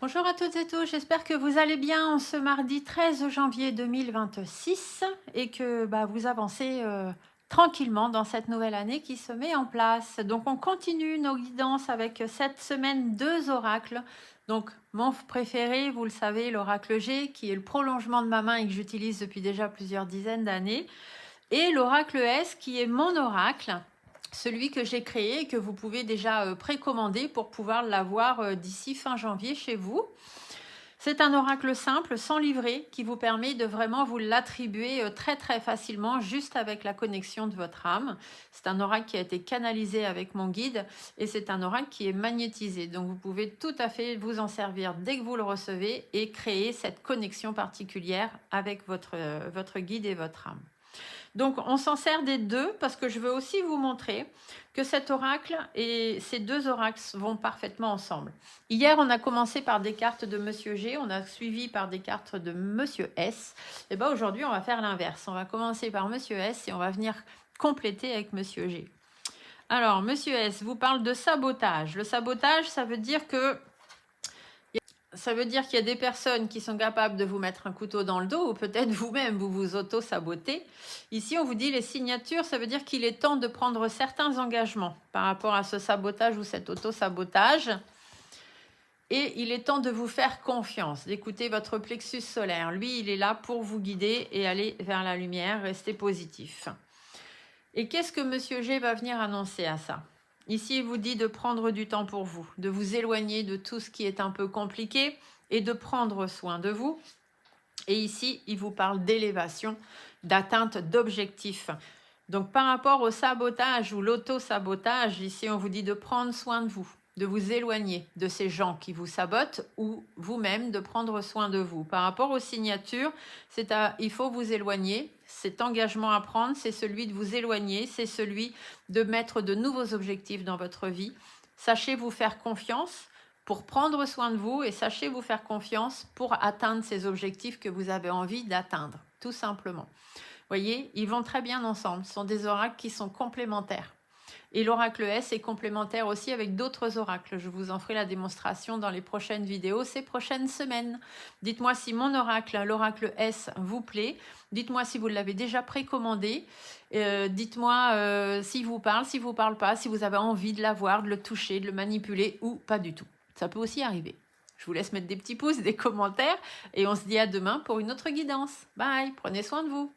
Bonjour à toutes et tous, j'espère que vous allez bien en ce mardi 13 janvier 2026 et que vous avancez tranquillement dans cette nouvelle année qui se met en place. Donc on continue nos guidances avec cette semaine 2 oracles. Donc mon préféré, vous le savez, l'oracle G, qui est le prolongement de ma main et que j'utilise depuis déjà plusieurs dizaines d'années. Et l'oracle S, qui est mon oracle, celui que j'ai créé et que vous pouvez déjà précommander pour pouvoir l'avoir d'ici fin janvier chez vous. C'est un oracle simple, sans livret, qui vous permet de vraiment vous l'attribuer très très facilement, juste avec la connexion de votre âme. C'est un oracle qui a été canalisé avec mon guide et c'est un oracle qui est magnétisé. Donc vous pouvez tout à fait vous en servir dès que vous le recevez et créer cette connexion particulière avec votre guide et votre âme. Donc on s'en sert des deux parce que je veux aussi vous montrer que cet oracle et ces 2 oracles vont parfaitement ensemble. Hier, on a commencé par des cartes de Monsieur G, on a suivi par des cartes de Monsieur S. Et bien aujourd'hui, on va faire l'inverse. On va commencer par Monsieur S et on va venir compléter avec Monsieur G. Alors, Monsieur S vous parle de sabotage. Le sabotage, ça veut dire qu'il y a des personnes qui sont capables de vous mettre un couteau dans le dos ou peut-être vous-même, vous vous auto-sabotez. Ici, on vous dit les signatures, ça veut dire qu'il est temps de prendre certains engagements par rapport à ce sabotage ou cet auto-sabotage. Et il est temps de vous faire confiance, d'écouter votre plexus solaire. Lui, il est là pour vous guider et aller vers la lumière, rester positif. Et qu'est-ce que Monsieur G va venir annoncer à ça ? Ici, il vous dit de prendre du temps pour vous, de vous éloigner de tout ce qui est un peu compliqué et de prendre soin de vous. Et ici, il vous parle d'élévation, d'atteinte d'objectifs. Donc, par rapport au sabotage ou l'auto-sabotage, ici, on vous dit de prendre soin de vous éloigner de ces gens qui vous sabotent ou vous-même de prendre soin de vous. Par rapport aux signatures, il faut vous éloigner. Cet engagement à prendre, c'est celui de vous éloigner, c'est celui de mettre de nouveaux objectifs dans votre vie. Sachez vous faire confiance pour prendre soin de vous et sachez vous faire confiance pour atteindre ces objectifs que vous avez envie d'atteindre, tout simplement. Voyez, ils vont très bien ensemble. Ce sont des oracles qui sont complémentaires. Et l'oracle S est complémentaire aussi avec d'autres oracles. Je vous en ferai la démonstration dans les prochaines vidéos, ces prochaines semaines. Dites-moi si mon oracle, l'oracle S, vous plaît. Dites-moi si vous l'avez déjà précommandé. Dites-moi s'il vous parle pas, si vous avez envie de l'avoir, de le toucher, de le manipuler ou pas du tout. Ça peut aussi arriver. Je vous laisse mettre des petits pouces, des commentaires et on se dit à demain pour une autre guidance. Bye, prenez soin de vous.